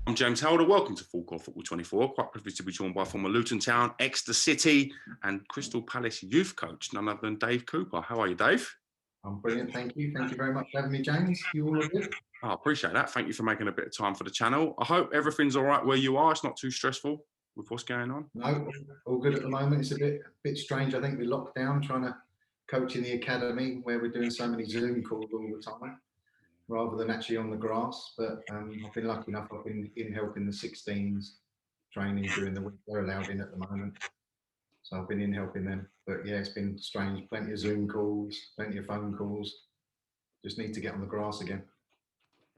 I'm James Helder. Welcome to Full Court Football 24. Quite privileged to be joined by former Luton Town, Exeter City and Crystal Palace youth coach, none other than Dave Cooper. How are you, Dave? I'm brilliant, thank you. Thank you very much for having me, James. You all good? I appreciate that. Thank you for making a bit of time for the channel. I hope everything's all right where you are. It's not too stressful with what's going on. No, all good at the moment. It's a bit strange, I think, with lockdown, trying to coach in the academy where we're doing so many Zoom calls all the time, rather than actually on the grass. But I've been lucky enough. I've been in helping the 16s training during the week. They're allowed in at the moment, so I've been in helping them. But yeah, it's been strange. Plenty of Zoom calls, plenty of phone calls. Just need to get on the grass again.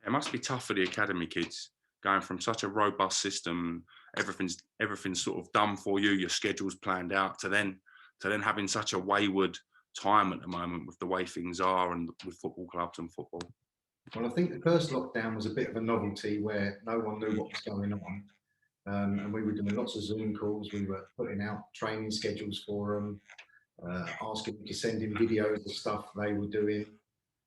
It must be tough for the academy kids going from such a robust system. Everything's sort of done for you. Your schedule's planned out to then having such a wayward time at the moment with the way things are and with football clubs and football. Well, I think the first lockdown was a bit of a novelty where no one knew what was going on. And we were doing lots of Zoom calls. We were putting out training schedules for them, asking them to send in videos of stuff they were doing.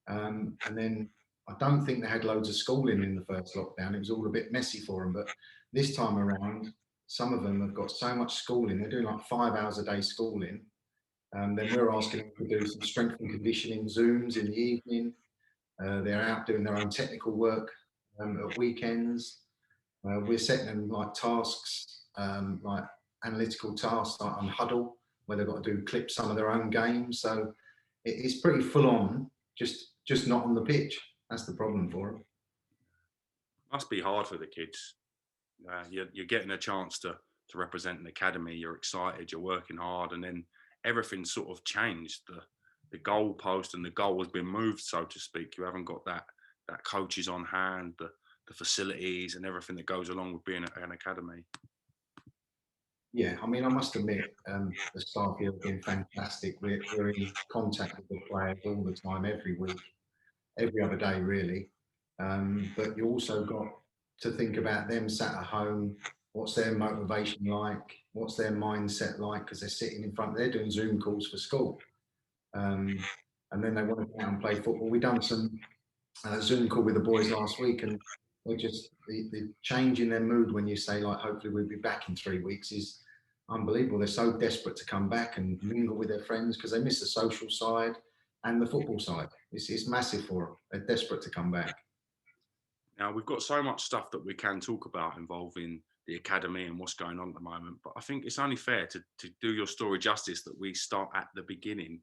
And then I don't think they had loads of schooling in the first lockdown. It was all a bit messy for them. But this time around, some of them have got so much schooling. They're doing like 5 hours a day schooling. Then we're asking them to do some strength and conditioning Zooms in the evening. They're out doing their own technical work at weekends. We're setting them like tasks, like analytical tasks, like on Huddle, where they've got to do clip some of their own games. So it's pretty full on, just not on the pitch. That's the problem for them. Must be hard for the kids. You're getting a chance to represent an academy. You're excited. You're working hard, and then everything's sort of changed. The goalpost and the goal has been moved, so to speak. You haven't got that coaches on hand, the facilities and everything that goes along with being an academy. Yeah, I mean, I must admit, the staff here have been fantastic. We're in contact with the players all the time, every week, every other day, really. But you also got to think about them sat at home. What's their motivation like? What's their mindset like? Because they're sitting in front, they're doing Zoom calls for school. And then they want to go out and play football. We've done some Zoom call with the boys last week, and they're just the change in their mood when you say, like, hopefully we'll be back in 3 weeks is unbelievable. They're so desperate to come back and mingle with their friends because they miss the social side and the football side. It's massive for them. They're desperate to come back. Now, we've got so much stuff that we can talk about involving the academy and what's going on at the moment, but I think it's only fair to do your story justice that we start at the beginning.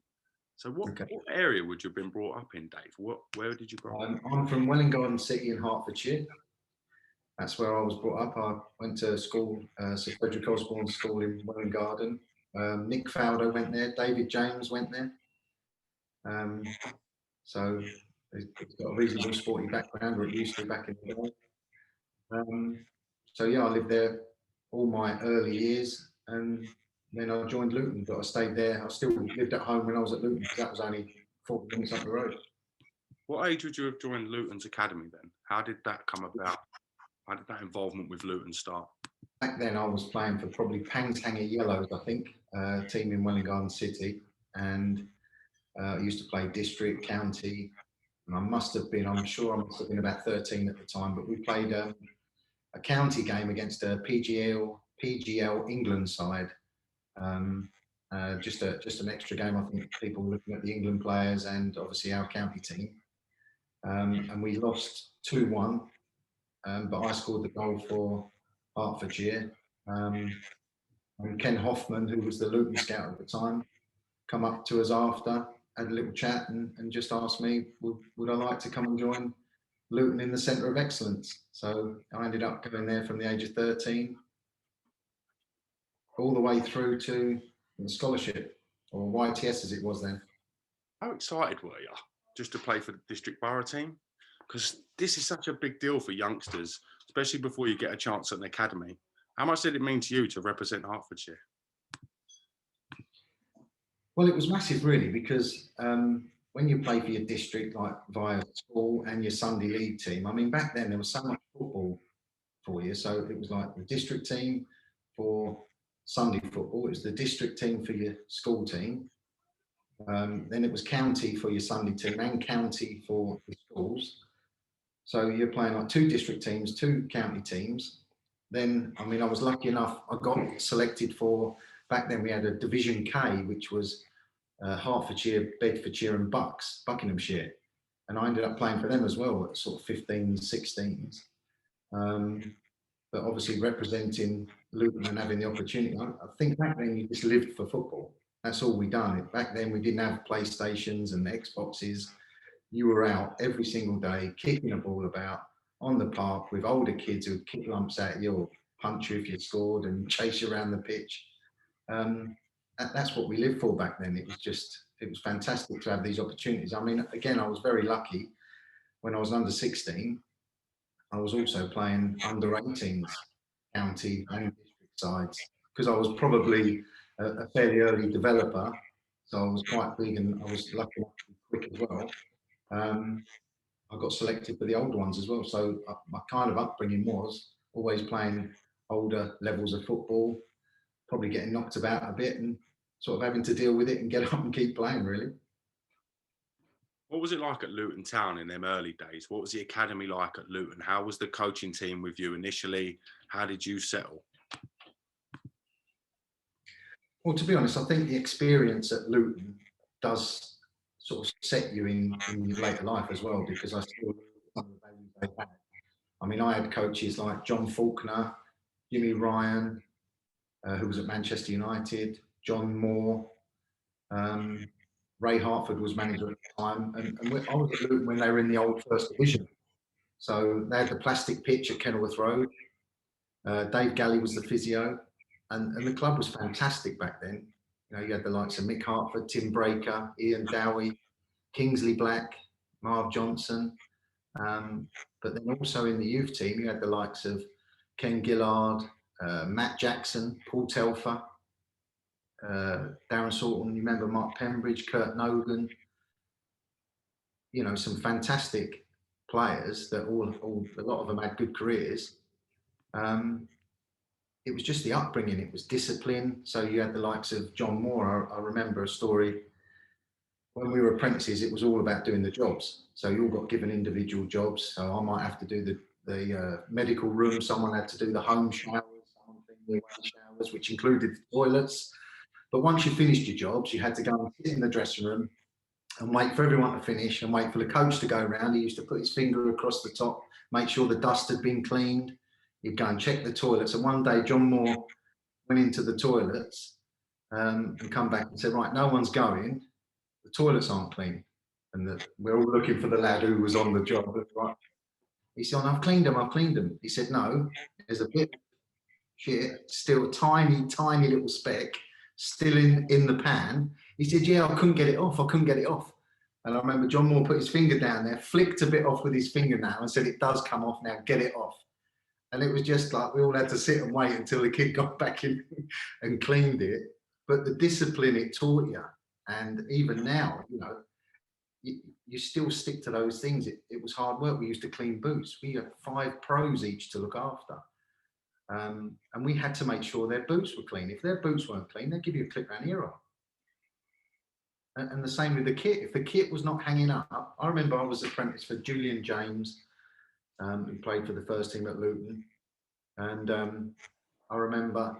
So what area would you have been brought up in, Dave? Where did you grow up? I'm from Welwyn Garden City in Hertfordshire. That's where I was brought up. I went to school, Sir Frederick Osborne School in Welwyn Garden. Nick Fowler went there. David James went there. So it's got a reasonable sporty background, or it used to back in the day. So yeah, I lived there all my early years, and then I joined Luton, but I stayed there. I still lived at home when I was at Luton because that was only 40 minutes up the road. What age would you have joined Luton's academy then? How did that come about? How did that involvement with Luton start? Back then I was playing for probably Hanger Yellows, I think, team in Welwyn Garden City. And I used to play district, county, and I'm sure I must have been about 13 at the time, but we played a county game against a PGL England side. Just an extra game, I think, people looking at the England players and obviously our county team. And we lost 2-1, but I scored the goal for Hertfordshire. And Ken Hoffman, who was the Luton scout at the time, come up to us after, had a little chat and just asked me, would I like to come and join Luton in the Centre of Excellence? So I ended up going there from the age of 13 all the way through to the scholarship, or YTS as it was then. How excited were you just to play for the district borough team? Because this is such a big deal for youngsters, especially before you get a chance at an academy. How much did it mean to you to represent Hertfordshire? Well, it was massive, really, because when you play for your district, like via school and your Sunday league team, I mean, back then there was so much football for you. So it was like the district team for Sunday football, it was the district team for your school team. Then it was county for your Sunday team and county for the schools. So you're playing like 2 district teams, 2 county teams. Then, I mean, I was lucky enough, I got selected for, back then we had a Division K, which was Hertfordshire, Bedfordshire and Buckinghamshire. And I ended up playing for them as well at sort of 15s, 16s. But obviously representing Luton and having the opportunity, I think back then you just lived for football. That's all we done. Back then we didn't have PlayStations and Xboxes. You were out every single day, kicking a ball about on the park with older kids who would kick lumps at you or punch you if you scored and chase you around the pitch. That's what we lived for back then. It was fantastic to have these opportunities. I mean, again, I was very lucky when I was under 16. I was also playing under 18s, county and district sides, because I was probably a fairly early developer. So I was quite big and I was lucky enough to be quick as well. I got selected for the older ones as well. So my kind of upbringing was always playing older levels of football, probably getting knocked about a bit and sort of having to deal with it and get up and keep playing, really. What was it like at Luton Town in them early days? What was the academy like at Luton? How was the coaching team with you initially? How did you settle? Well, to be honest, I think the experience at Luton does sort of set you in your later life as well, because I still some of the values they had. I mean, I had coaches like John Faulkner, Jimmy Ryan, who was at Manchester United, John Moore, Ray Hartford was manager at the time, and I was at Luton when they were in the old First Division. So they had the plastic pitch at Kenilworth Road. Dave Galley was the physio, and the club was fantastic back then. You know, you had the likes of Mick Hartford, Tim Breaker, Ian Dowie, Kingsley Black, Marv Johnson. But then also in the youth team, you had the likes of Ken Gillard, Matt Jackson, Paul Telfer, Darren Sorton. You remember Mark Pembridge, Kurt Nogan. You know, some fantastic players that a lot of them had good careers. It was just the upbringing. It was discipline. So you had the likes of John Moore. I remember a story when we were apprentices. It was all about doing the jobs. So you all got given individual jobs. So I might have to do the medical room. Someone had to do the home showers. Someone cleaned the away showers, which included the toilets. But once you finished your jobs, you had to go and sit in the dressing room and wait for everyone to finish and wait for the coach to go around. He used to put his finger across the top, make sure the dust had been cleaned. He'd go and check the toilets. And one day, John Moore went into the toilets and come back and said, right, no one's going. The toilets aren't clean. And we're all looking for the lad who was on the job. Right. He said, oh, I've cleaned them, I've cleaned them. He said, no, there's a bit of shit, still a tiny, tiny little speck still in the pan. He said, yeah, I couldn't get it off. I couldn't get it off. And I remember John Moore put his finger down there, flicked a bit off with his fingernail and said, it does come off now, get it off. And it was just like we all had to sit and wait until the kid got back in and cleaned it. But the discipline it taught you, and even now, you know, you still stick to those things. It was hard work. We used to clean boots. We had 5 pros each to look after. And we had to make sure their boots were clean. If their boots weren't clean, they'd give you a clip round the ear. And the same with the kit. If the kit was not hanging up, I remember I was apprentice for Julian James, who played for the first team at Luton. And I remember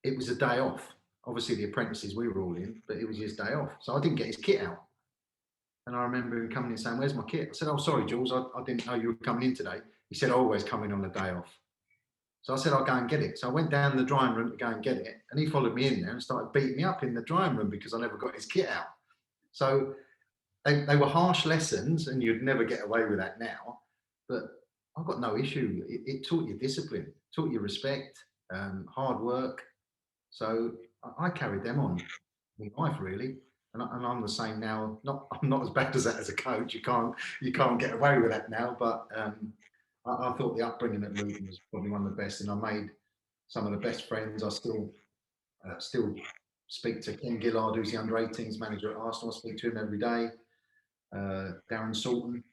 it was a day off. Obviously, the apprentices we were all in, but it was his day off. So I didn't get his kit out. And I remember him coming in saying, where's my kit? I said, oh, sorry, Jules, I didn't know you were coming in today. He said, I always come in on the day off. So I said, I'll go and get it. So I went down the drying room to go and get it. And he followed me in there and started beating me up in the drying room because I never got his kit out. So they were harsh lessons, and you'd never get away with that now. But I've got no issue. It taught you discipline, it taught you respect, hard work. So I carried them on in life, really. And I'm the same now. I'm not as bad as that as a coach. You can't get away with that now. But I thought the upbringing at Luton was probably one of the best, and I made some of the best friends. I still speak to Ken Gillard, who's the under-18s manager at Arsenal. I speak to him every day. Darren Sorton,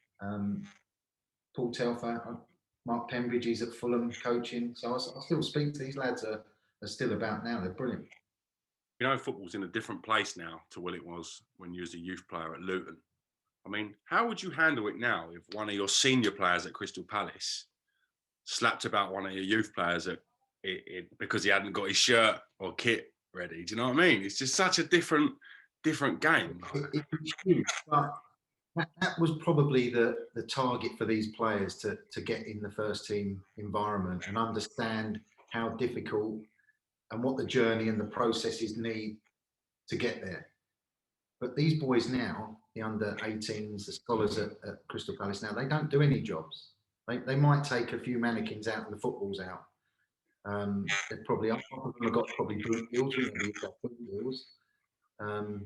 Paul Telfer, Mark Pembridge, he's at Fulham coaching. So I still speak to these lads. Are still about now. They're brilliant. You know, football's in a different place now to what it was when you was a youth player at Luton. I mean, how would you handle it now if one of your senior players at Crystal Palace slapped about one of your youth players because he hadn't got his shirt or kit ready? Do you know what I mean? It's just such a different game. It was huge, but that was probably the target for these players to get in the first team environment and understand how difficult and what the journey and the processes need to get there. But these boys now, the under 18s, the scholars at Crystal Palace now, they don't do any jobs. They might take a few mannequins out and the footballs out. They probably half of them have got probably boot deals. We never used to have boot deals. Um,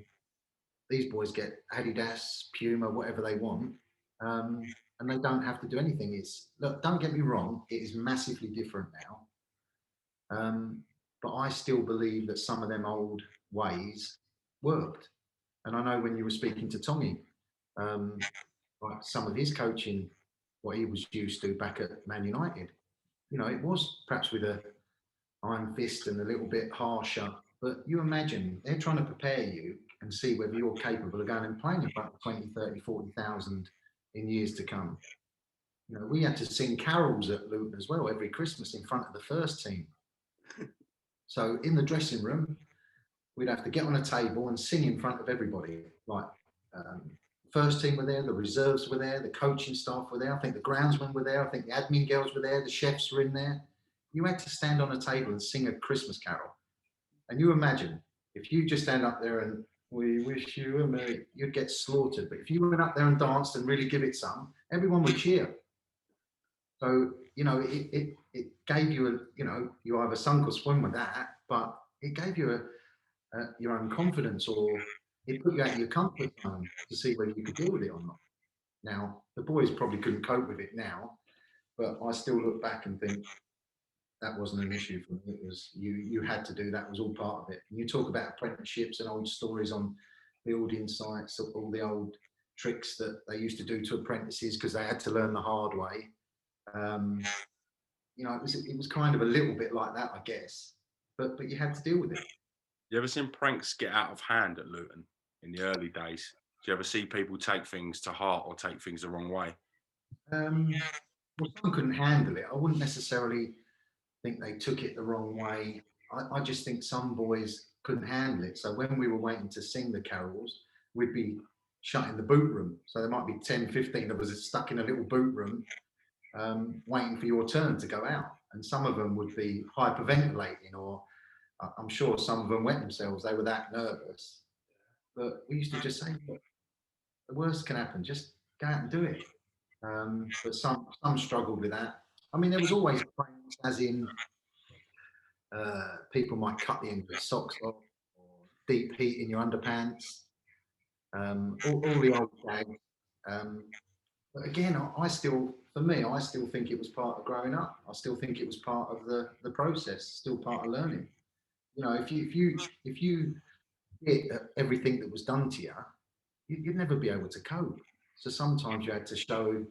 these boys get Adidas, Puma, whatever they want, and they don't have to do anything. It's look, don't get me wrong, it is massively different now. But I still believe that some of them old ways worked. And I know when you were speaking to Tommy, um, like some of his coaching, what he was used to back at Man United, you know, it was perhaps with a iron fist and a little bit harsher. But you imagine they're trying to prepare you and see whether you're capable of going and playing in front of 20, 30, 40,000 in years to come. You know, we had to sing carols at Luton as well every Christmas in front of the first team. So in the dressing room, we'd have to get on a table and sing in front of everybody. Like first team were there, the reserves were there, the coaching staff were there. I think the groundsmen were there. I think the admin girls were there. The chefs were in there. You had to stand on a table and sing a Christmas carol. And you imagine if you just stand up there and we wish you a merry, you'd get slaughtered. But if you went up there and danced and really give it some, everyone would cheer. So, you know, it gave you a, you know, you either sunk or swim with that, but it gave you your own confidence, or it put you out of your comfort zone to see whether you could deal with it or not. Now, the boys probably couldn't cope with it now, but I still look back and think that wasn't an issue for me. It was you had to do that, was all part of it. And you talk about apprenticeships and old stories on building sites, all the old tricks that they used to do to apprentices because they had to learn the hard way. You know, it was kind of a little bit like that, I guess, but you had to deal with it. You ever seen pranks get out of hand at Luton in the early days? Do you ever see people take things to heart or take things the wrong way? Well, some couldn't handle it. I wouldn't necessarily think they took it the wrong way. I just think some boys couldn't handle it. So when we were waiting to sing the carols, we'd be shut in the boot room. So there might be 10, 15 of us stuck in a little boot room waiting for your turn to go out. And some of them would be hyperventilating, or I'm sure some of them wet themselves. They were that nervous. But we used to just say, look, the worst can happen. Just go out and do it. But some struggled with that. I mean, there was always pranks, as in people might cut the end of your socks off, or deep heat in your underpants, all the old gags. But again, I still, for me, I still think it was part of growing up. I still think it was part of the process, still part of learning. You know, if you did everything that was done to you, you'd never be able to cope. So sometimes you had to show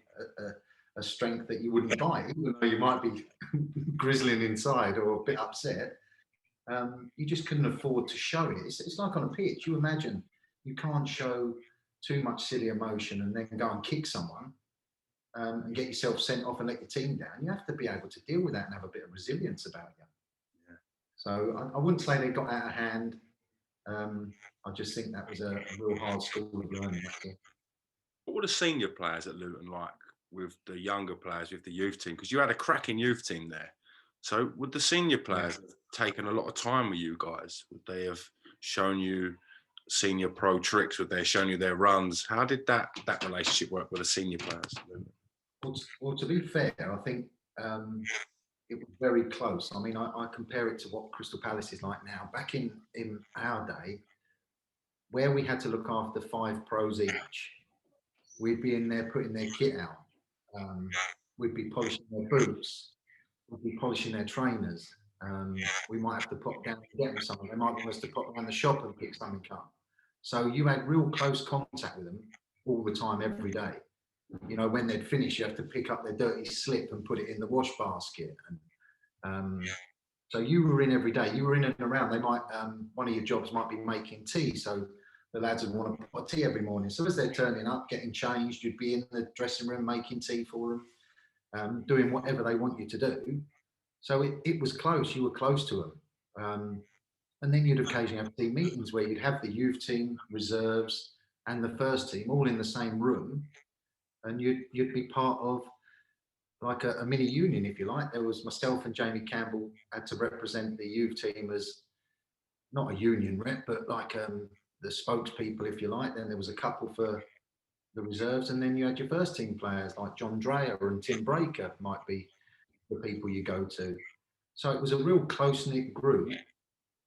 a strength that you wouldn't bite, even though you might be grizzling inside or a bit upset. You just couldn't afford to show it. It's like on a pitch. You imagine you can't show too much silly emotion and then go and kick someone and get yourself sent off and let your team down. You have to be able to deal with that and have a bit of resilience about you. Yeah. So I wouldn't say they got out of hand. I just think that was a real hard school of learning. What were the senior players at Luton like with the younger players, with the youth team? Because you had a cracking youth team there. So would the senior players have taken a lot of time with you guys? Would they have shown you senior pro tricks? Would they have shown you their runs? How did that relationship work with the senior players? Well, to be fair, I think it was very close. I mean, I compare it to what Crystal Palace is like now. Back in our day, where we had to look after 5 pros each, we'd be in there putting their kit out. We'd be polishing their boots. We'd be polishing their trainers. We might have to pop down to get them something. They might want us to pop around the shop and pick something up. So you had real close contact with them all the time, every day. You know, when they'd finish, you have to pick up their dirty slip and put it in the wash basket. And so you were in every day. You were in and around. They might one of your jobs might be making tea. So the lads would want to pot tea every morning. So as they're turning up, getting changed, you'd be in the dressing room making tea for them, doing whatever they want you to do. So it was close. You were close to them. And then you'd occasionally have team meetings where you'd have the youth team, reserves, and the first team all in the same room, and you'd be part of like a mini union, if you like. There was myself and Jamie Campbell had to represent the youth team as not a union rep, but like the spokespeople, if you like. Then there was a couple for the reserves, and then you had your first team players like John Dreyer and Tim Breaker might be the people you go to. So it was a real close knit group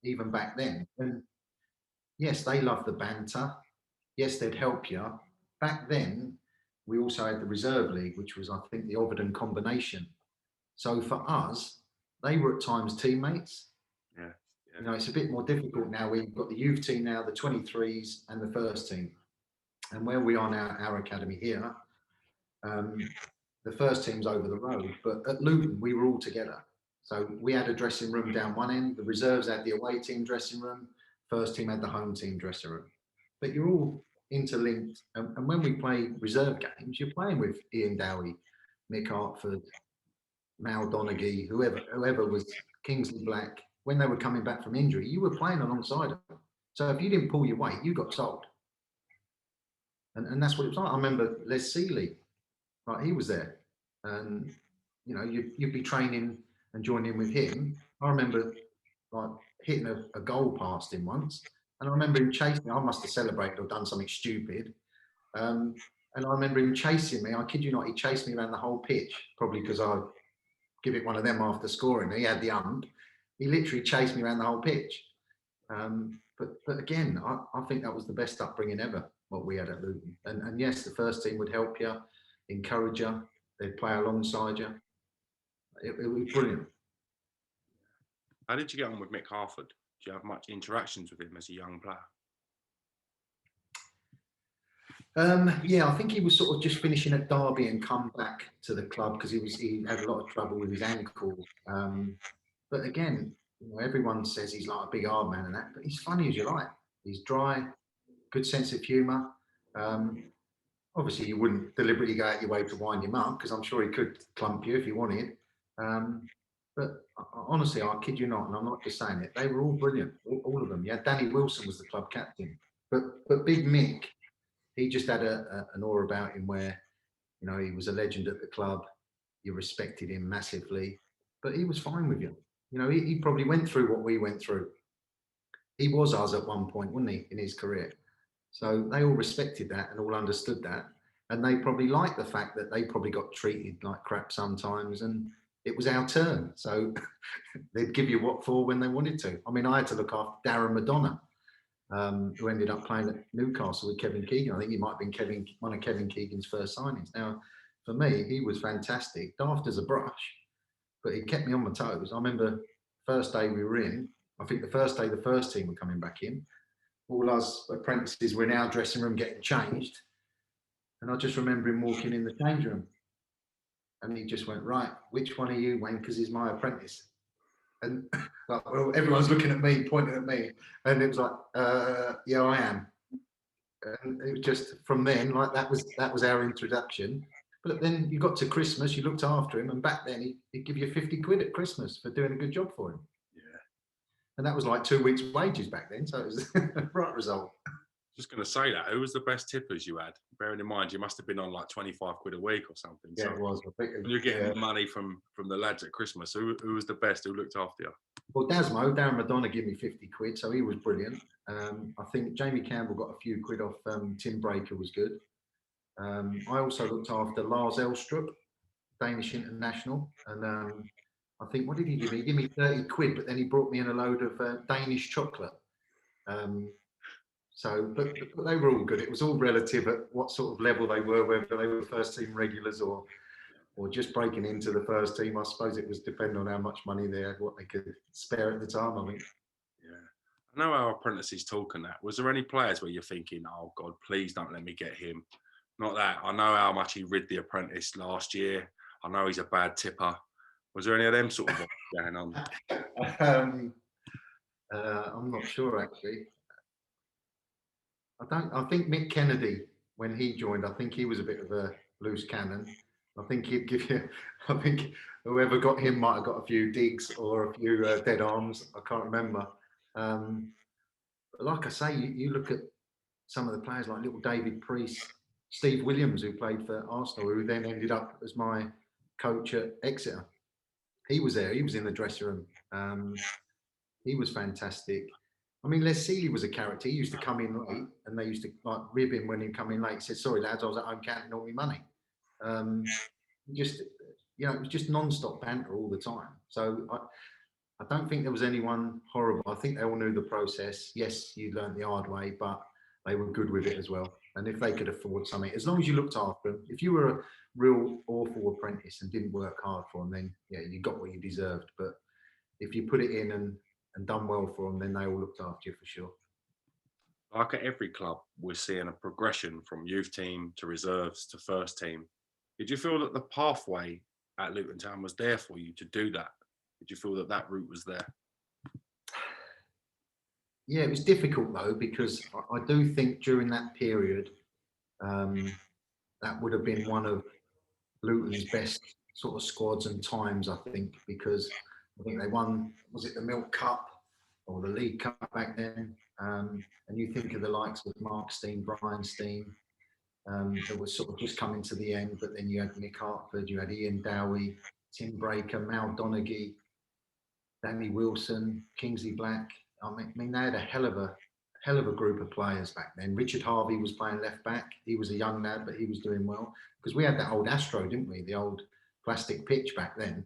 even back then. And yes, they loved the banter. Yes, they'd help you. Back then, we also had the reserve league, which was, I think, the Overton combination. So for us, they were at times teammates. Yeah. You know, it's a bit more difficult now. We've got the youth team now, the 23s, and the first team. And where we are now, our academy here, the first team's over the road. But at Luton, we were all together. So we had a dressing room down one end. The reserves had the away team dressing room. First team had the home team dressing room. But you're all interlinked. And when we play reserve games, you're playing with Ian Dowie, Mick Hartford, Mal Donaghy, whoever was Kingsley Black. When they were coming back from injury, you were playing alongside them. So if you didn't pull your weight, you got sold. And that's what it was like. I remember Les Seeley, like he was there. And, you know, you'd be training and joining in with him. I remember like hitting a goal past him once. And I remember him chasing me. I must have celebrated or done something stupid. And I remember him chasing me. I kid you not, he chased me around the whole pitch, probably because I give it one of them after scoring. He had the ump. He literally chased me around the whole pitch. But again, I think that was the best upbringing ever, what we had at Luton. And yes, the first team would help you, encourage you. They'd play alongside you. It was brilliant. How did you get on with Mick Harford? Do you have much interactions with him as a young player? Yeah, I think he was sort of just finishing at Derby and come back to the club because he had a lot of trouble with his ankle. But again, you know, everyone says he's like a big hard man and that, but he's funny as you like. He's dry, good sense of humour. Obviously, you wouldn't deliberately go out your way to wind him up because I'm sure he could clump you if he wanted. But honestly, I kid you not, and I'm not just saying it. They were all brilliant, all of them. Yeah, Danny Wilson was the club captain, but Big Mick, he just had an aura about him where, you know, he was a legend at the club. You respected him massively, but he was fine with you. You know, he probably went through what we went through. He was us at one point, wasn't he, in his career? So they all respected that and all understood that. And they probably liked the fact that they probably got treated like crap sometimes and it was our turn. So they'd give you what for when they wanted to. I mean, I had to look after Darren Madonna, who ended up playing at Newcastle with Kevin Keegan. I think he might have been one of Kevin Keegan's first signings. Now, for me, he was fantastic, daft as a brush, but he kept me on my toes. I remember first day we were in, I think the first day the first team were coming back in, all us apprentices were in our dressing room getting changed. And I just remember him walking in the change room. And he just went, right, which one of you wankers is my apprentice? And like, well, everyone's looking at me, pointing at me. And it was like, yeah, I am. And it was just from then, like that was our introduction. But then you got to Christmas, you looked after him, and back then he'd give you 50 quid at Christmas for doing a good job for him. Yeah. And that was like 2 weeks' wages back then, so it was a right result. Just going to say that. Who was the best tippers you had? Bearing in mind, you must have been on like 25 quid a week or something. Yeah, so it was. when you're getting money from the lads at Christmas, who was the best? Who looked after you? Well, Darren Madonna gave me 50 quid, so he was brilliant. I think Jamie Campbell got a few quid off Tim Breaker was good. I also looked after Lars Elstrup, Danish international, and I think, what did he give me? He gave me 30 quid, but then he brought me in a load of Danish chocolate. But they were all good. It was all relative at what sort of level they were, whether they were first team regulars or just breaking into the first team. I suppose it was depending on how much money they had, what they could spare at the time, I think. Yeah. I know our apprentices talking that. Was there any players where you're thinking, oh God, please don't let me get him? Not that. I know how much he rid the apprentice last year. I know he's a bad tipper. Was there any of them sort of going on? I'm not sure, actually. I think Mick Kennedy, when he joined, I think he was a bit of a loose cannon. I think he'd give you. I think whoever got him might have got a few digs or a few dead arms. I can't remember. Um, but like I say, you look at some of the players like little David Priest, Steve Williams, who played for Arsenal, who then ended up as my coach at Exeter. He was there. He was in the dressing room. He was fantastic. I mean, Les Seeley was a character. He used to come in late, and they used to like rib him when he come in late. He said, "Sorry, lads, I was at home counting all my money." Um, just, it was just non-stop banter all the time. So I don't think there was anyone horrible. I think they all knew the process. Yes, you learned the hard way, but they were good with it as well. And if they could afford something, as long as you looked after them, if you were a real awful apprentice and didn't work hard for them, then yeah, you got what you deserved. But if you put it in and done well for them, then they all looked after you for sure. Like at every club, we're seeing a progression from youth team to reserves to first team. Did you feel that the pathway at Luton Town was there for you to do that? Did you feel that that route was there? Yeah, it was difficult though, because I do think during that period, that would have been one of Luton's best sort of squads and times, I think, because I think they won, was it the Milk Cup or the League Cup back then? And you think of the likes of Mark Steen, Brian Steen, that was sort of just coming to the end, but then you had Nick Hartford, you had Ian Dowie, Tim Breaker, Mal Donaghy, Danny Wilson, Kingsley Black. I mean, they had a hell of a group of players back then. Richard Harvey was playing left back. He was a young lad, but he was doing well because we had that old Astro, didn't we? The old plastic pitch back then.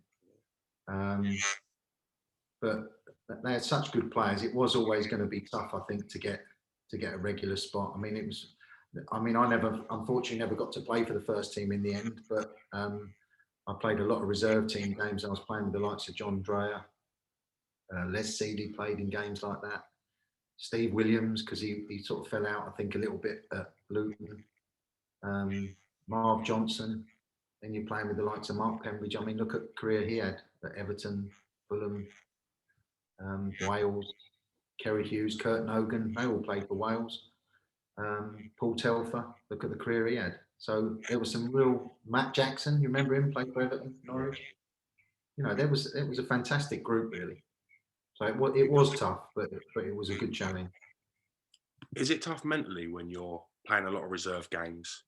But they had such good players. It was always going to be tough, I think, to get a regular spot. I mean, it was. I mean, I never, unfortunately, never got to play for the first team in the end, but I played a lot of reserve team games. I was playing with the likes of John Dreyer. Les Seeley played in games like that. Steve Williams, because he sort of fell out, I think, a little bit at Luton. Marv Johnson. Then you're playing with the likes of Mark Pembridge. I mean, look at the career he had at Everton, Fulham, Wales, Kerry Hughes, Kurt Nogan. They all played for Wales. Paul Telfer, look at the career he had. So there was some real Matt Jackson. You remember him? Played for Everton, Norwich. You know, it was a fantastic group, really. So it was tough, but it was a good challenge. Is it tough mentally when you're playing a lot of reserve games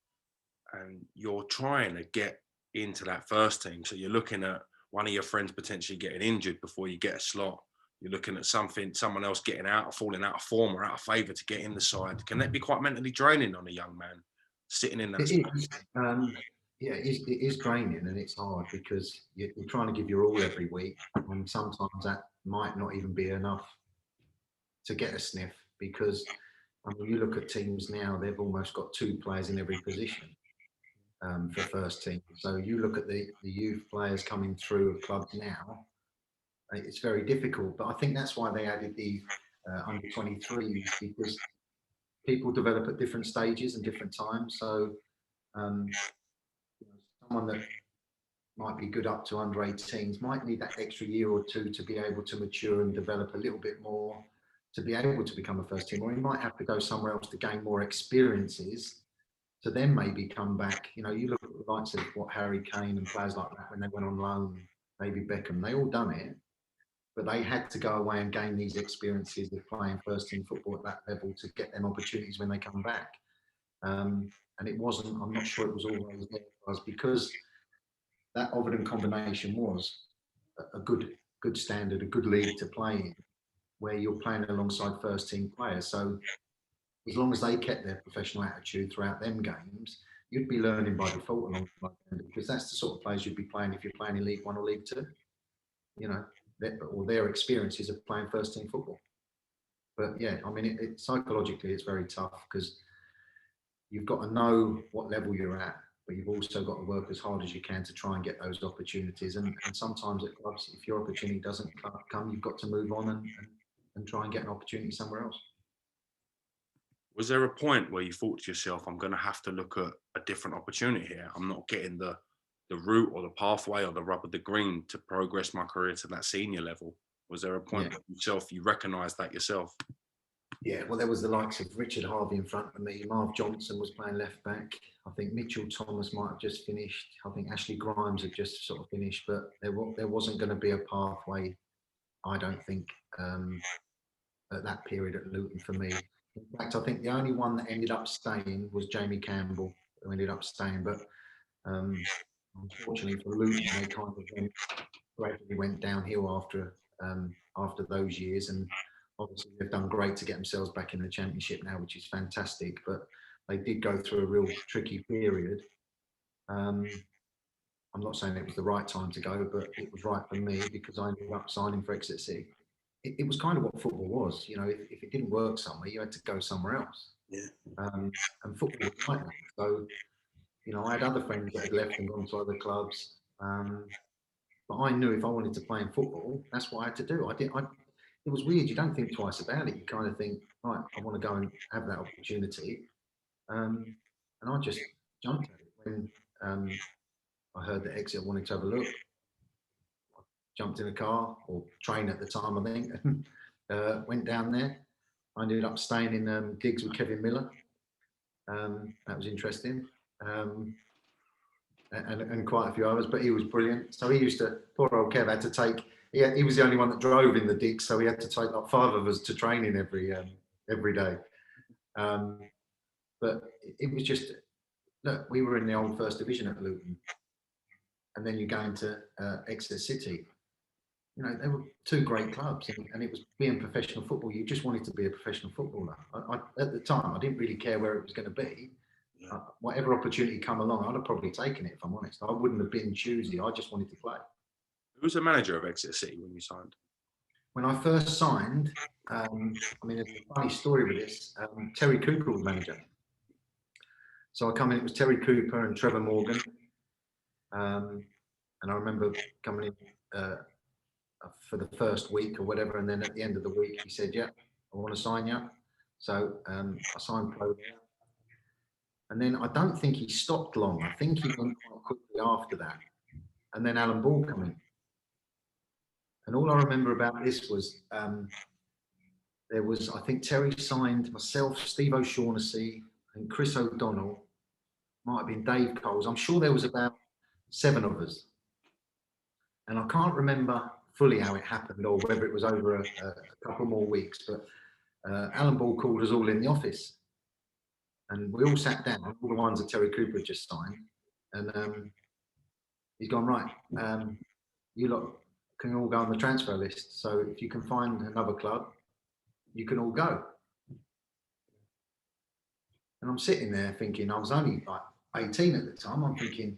and you're trying to get into that first team? So you're looking at one of your friends potentially getting injured before you get a slot. You're looking at someone else getting out, falling out of form or out of favour to get in the side. Can that be quite mentally draining on a young man sitting in that It space? is. Yeah, it is draining and it's hard because you're trying to give your all every week, and sometimes that might not even be enough to get a sniff. Because I mean, you look at teams now; they've almost got two players in every position for first team. So you look at the youth players coming through of clubs now; it's very difficult. But I think that's why they added the under 23s, because people develop at different stages and different times. So um, someone that might be good up to under 18s might need that extra year or two to be able to mature and develop a little bit more to be able to become a first team, or he might have to go somewhere else to gain more experiences to then maybe come back. You know, you look at the likes of what Harry Kane and players like that when they went on loan, David Beckham, they all done it, but they had to go away and gain these experiences of playing first team football at that level to get them opportunities when they come back. And it wasn't, I'm not sure it was always there for us, because that Ovidon combination was a good standard, a good league to play in, where you're playing alongside first team players. So as long as they kept their professional attitude throughout them games, you'd be learning by default alongside them, because that's the sort of players you'd be playing if you're playing in League One or League Two. You know, or their experiences of playing first team football. But yeah, I mean, psychologically it's very tough because you've got to know what level you're at, but you've also got to work as hard as you can to try and get those opportunities. And sometimes at clubs, if your opportunity doesn't come, you've got to move on and try and get an opportunity somewhere else. Was there a point where you thought to yourself, I'm going to have to look at a different opportunity here? I'm not getting the route or the pathway or the rub of the green to progress my career to that senior level. Was there a point Yeah. yourself you recognised that yourself? Yeah, well, there was the likes of Richard Harvey in front of me. Marv Johnson was playing left back. I think Mitchell Thomas might have just finished. I think Ashley Grimes had just sort of finished, but there wasn't going to be a pathway, I don't think, at that period at Luton for me. In fact, I think the only one that ended up staying was Jamie Campbell, who ended up staying. But unfortunately for Luton, they kind of gradually went downhill after those years, and obviously they've done great to get themselves back in the Championship now, which is fantastic. But they did go through a real tricky period. I'm not saying it was the right time to go, but it was right for me because I ended up signing for Exeter City. It was kind of what football was, you know. If it didn't work somewhere, you had to go somewhere else. Yeah. And football was like that. So, you know, I had other friends that had left and gone to other clubs. But I knew if I wanted to play in football, that's what I had to do. It was weird. You don't think twice about it. You kind of think, right, I want to go and have that opportunity. And I just jumped at it when I heard that Exeter wanted to have a look. I jumped in a car or train at the time, I think, and went down there. I ended up staying in gigs with Kevin Miller. That was interesting. And quite a few others, but he was brilliant. So he used to, poor old Kev had to take, he was the only one that drove in the digs, so he had to take like 5 of us to training every day. But it was just, look, we were in the old First Division at Luton, and then you go into Exeter City. You know, they were 2 great clubs, and it was being professional football. You just wanted to be a professional footballer. At the time, I didn't really care where it was going to be. Whatever opportunity come along, I'd have probably taken it, if I'm honest. I wouldn't have been choosy. I just wanted to play. Who was the manager of Exeter City when you signed? When I first signed, I mean, there's a funny story with this. Terry Cooper was manager. So I come in, it was Terry Cooper and Trevor Morgan. And I remember coming in for the first week or whatever. And then at the end of the week, he said, yeah, I want to sign you. So I signed pro there. And then I don't think he stopped long. I think he went quite quickly after that. And then Alan Ball came in. And all I remember about this was there was, I think Terry signed myself, Steve O'Shaughnessy, and Chris O'Donnell, might have been Dave Coles. I'm sure there was about 7 of us. And I can't remember fully how it happened or whether it was over a couple more weeks, but Alan Ball called us all in the office. And we all sat down, all the ones that Terry Cooper had just signed. And he's gone, right, you lot can all go on the transfer list. So if you can find another club, you can all go. And I'm sitting there thinking, I was only like 18 at the time. I'm thinking,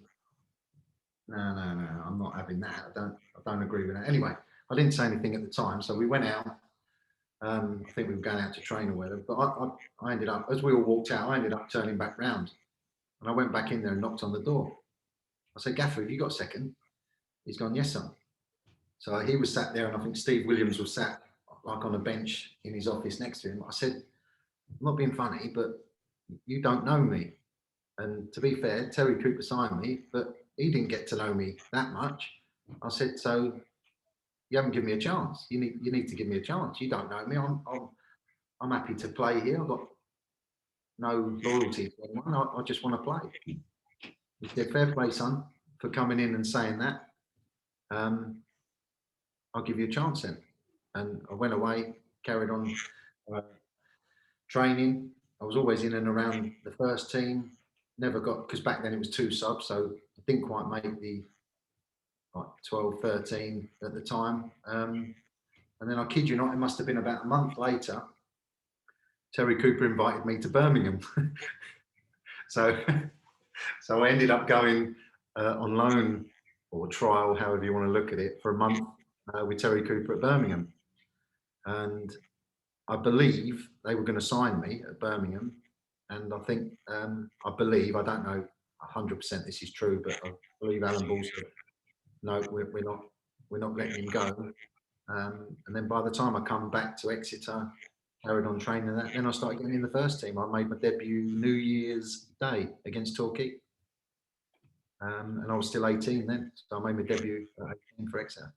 no, I'm not having that. I don't agree with that. Anyway, I didn't say anything at the time. So we went out. I think we were going out to train or whatever. But I ended up, as we all walked out, I ended up turning back round. And I went back in there and knocked on the door. I said, Gaffer, have you got a second? He's gone, yes, son. So he was sat there, and I think Steve Williams was sat like on a bench in his office next to him. I said, I'm not being funny, but you don't know me. And to be fair, Terry Cooper signed me, but he didn't get to know me that much. I said, so you haven't given me a chance. You need to give me a chance. You don't know me. I'm happy to play here. I've got no loyalty to anyone. I just want to play. He said, fair play, son, for coming in and saying that. I'll give you a chance then. And I went away, carried on training. I was always in and around the first team. Never got, because back then it was 2 subs, so I didn't quite make the 12, 13 at the time. And then I kid you not, it must have been about a month later, Terry Cooper invited me to Birmingham. so I ended up going on loan or trial, however you want to look at it, for a month with Terry Cooper at Birmingham. And I believe they were going to sign me at Birmingham. And I think, I believe, I don't know 100% this is true, but I believe Alan Ball said, no, we're not letting him go. And then by the time I come back to Exeter, carried on training that, then I started getting in the first team. I made my debut New Year's Day against Torquay. And I was still 18 then, so I made my debut at 18 for Exeter.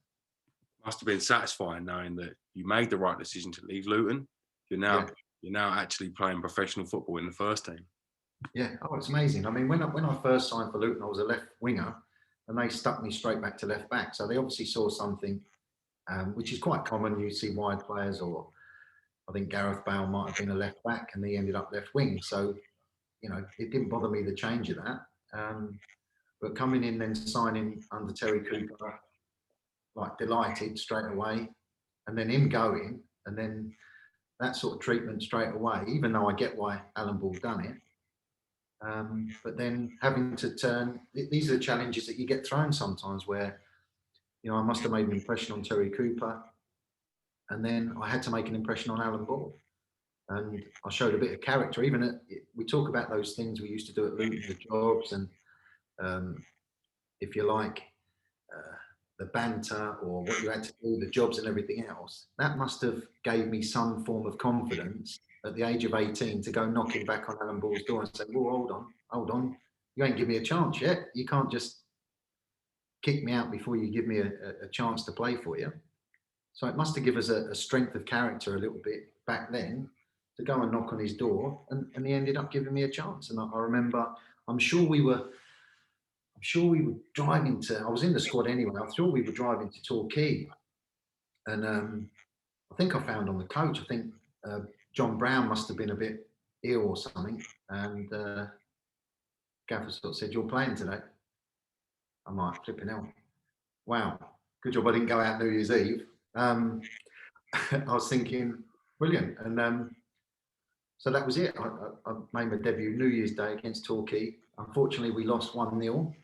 Must have been satisfying knowing that you made the right decision to leave Luton. You're now you're now actually playing professional football in the first team. Yeah, oh, it's amazing. I mean, when I first signed for Luton, I was a left winger, and they stuck me straight back to left back. So they obviously saw something, which is quite common. You see wide players, or I think Gareth Bale might have been a left back, and he ended up left wing. So it didn't bother me the change of that. But coming in then signing under Terry Cooper, like delighted straight away, and then him going, and then that sort of treatment straight away. Even though I get why Alan Ball done it. But then having to turn, these are the challenges that you get thrown sometimes where, I must have made an impression on Terry Cooper, and then I had to make an impression on Alan Ball. And I showed a bit of character. We talk about those things we used to do at Luton, the jobs, and if you like, the banter or what you had to do, the jobs and everything else. That must have gave me some form of confidence at the age of 18 to go knocking back on Alan Ball's door and say, "Well, hold on, you ain't give me a chance yet. You can't just kick me out before you give me a chance to play for you." So it must have given us a strength of character a little bit back then to go and knock on his door, and he ended up giving me a chance. And I remember, I'm sure we were driving to. I was in the squad anyway. I'm sure we were driving to Torquay, and I think I found on the coach. I think John Brown must have been a bit ill or something, and Gaffer sort of said, "You're playing today." I'm like, flipping out. Wow, good job I didn't go out New Year's Eve. I was thinking, brilliant, and so that was it. I made my debut New Year's Day against Torquay. Unfortunately, we lost 1-0.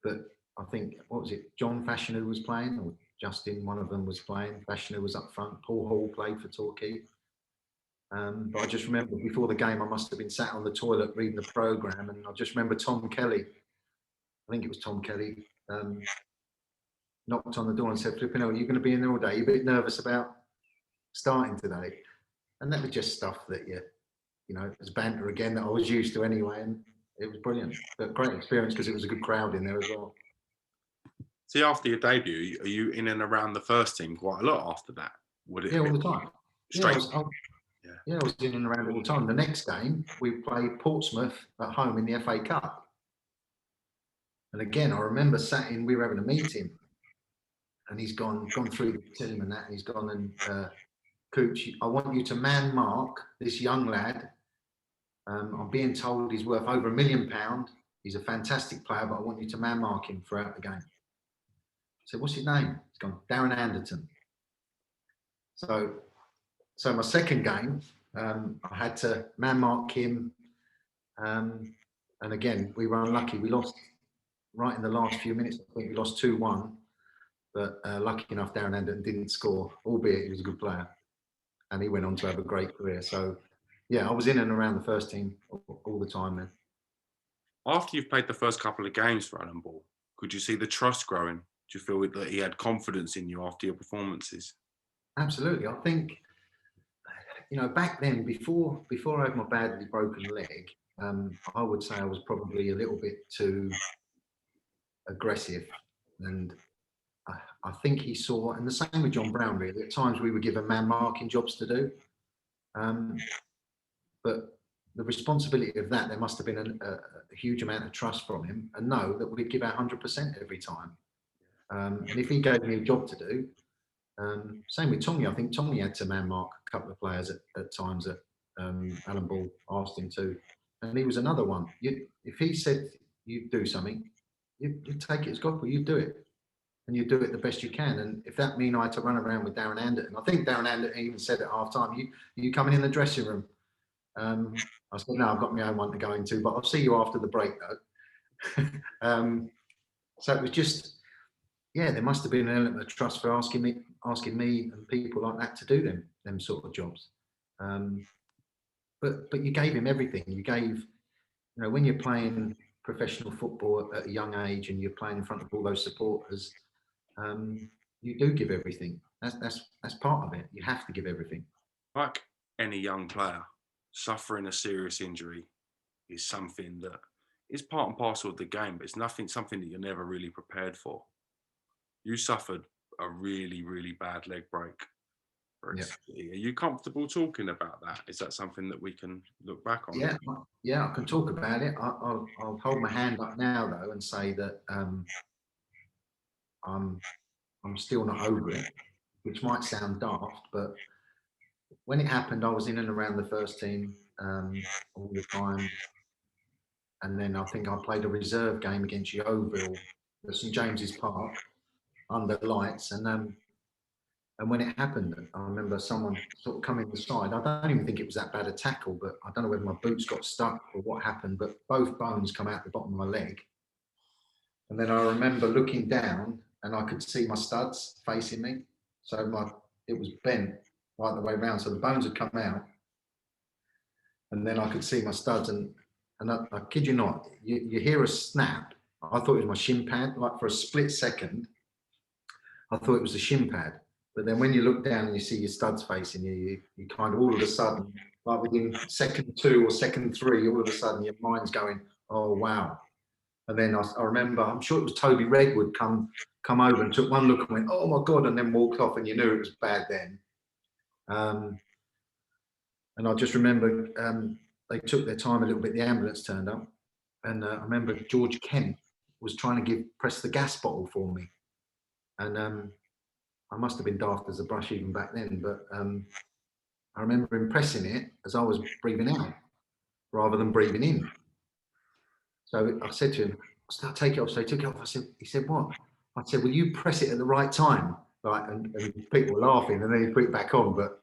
But I think, what was it? John Fashanu was playing, or Justin, one of them was playing. Fashanu was up front. Paul Hall played for Torquay. But I just remember before the game, I must have been sat on the toilet reading the programme, and I just remember Tom Kelly. I think it was Tom Kelly. Knocked on the door and said, "Flipping, are you going to be in there all day? You're a bit nervous about starting today?" And that was just stuff that it was banter again that I was used to anyway, and it was brilliant. But great experience because it was a good crowd in there as well. See, after your debut, are you in and around the first team quite a lot after that? Would it? Yeah, all the time. Straight. I was in and around all the time. The next game, we played Portsmouth at home in the FA Cup. And again, I remember we were having a meeting, and he's gone through the team and that, and he's gone and, "Coach, I want you to man mark this young lad. I'm being told he's worth over £1 million. He's a fantastic player, but I want you to man mark him throughout the game." I said, "What's his name?" He's gone, "Darren Anderton." So my second game, I had to man mark him. And again, we were unlucky. We lost right in the last few minutes. I think we lost 2-1. But lucky enough, Darren Anderton didn't score, albeit he was a good player. And he went on to have a great career. So, yeah, I was in and around the first team all the time then. After you've played the first couple of games for Alan Ball, could you see the trust growing? Do you feel that he had confidence in you after your performances? Absolutely. I think, back then, before I had my badly broken leg, I would say I was probably a little bit too aggressive. And I think he saw, and the same with John Brown, really. At times we were given man marking jobs to do. But the responsibility of that, there must have been a huge amount of trust from him, and know that we'd give our 100% every time. And if he gave me a job to do, same with Tommy. I think Tommy had to man mark a couple of players at times that Alan Ball asked him to. And he was another one. If he said you do something, you take it as gospel, you do it. And you do it the best you can. And if that mean I had to run around with Darren Anderton, I think Darren Anderton even said at half time, you coming in the dressing room? I said, "No, I've got my own one to go into, but I'll see you after the break though." So it was just, there must have been an element of trust for asking me and people like that to do them sort of jobs. But you gave him everything. You gave, when you're playing professional football at a young age and you're playing in front of all those supporters, you do give everything. That's part of it. You have to give everything. Like any young player, suffering a serious injury is something that is part and parcel of the game, but it's something that you're never really prepared for. You suffered a really, really bad leg break for Exeter. Are you comfortable talking about that? Is that something that we can look back on? Yeah, I can talk about it. I'll hold my hand up now though and say that I'm still not over it, which might sound daft, but when it happened, I was in and around the first team all the time. And then I think I played a reserve game against Yeovil at St James's Park under lights. And when it happened, I remember someone sort of coming the side. I don't even think it was that bad a tackle, but I don't know whether my boots got stuck or what happened, but both bones come out the bottom of my leg. And then I remember looking down and I could see my studs facing me. So it was bent right the way around. So the bones had come out. And then I could see my studs. And I kid you not, you hear a snap. I thought it was my shin pad. Like for a split second, I thought it was a shin pad. But then when you look down and you see your studs facing you, you kind of all of a sudden, like within second 2 or second 3, all of a sudden your mind's going, oh, wow. And then I remember, I'm sure it was Toby Redwood come over and took one look and went, oh my God, and then walked off, and you knew it was bad then. And I just remember they took their time a little bit, the ambulance turned up, and I remember George Kent was trying to press the gas bottle for me. And I must have been daft as a brush even back then, but I remember him pressing it as I was breathing out rather than breathing in. So I said to him, take it off. So he took it off. He said, what? I said, will you press it at the right time? Right, and people were laughing, and then he put it back on. But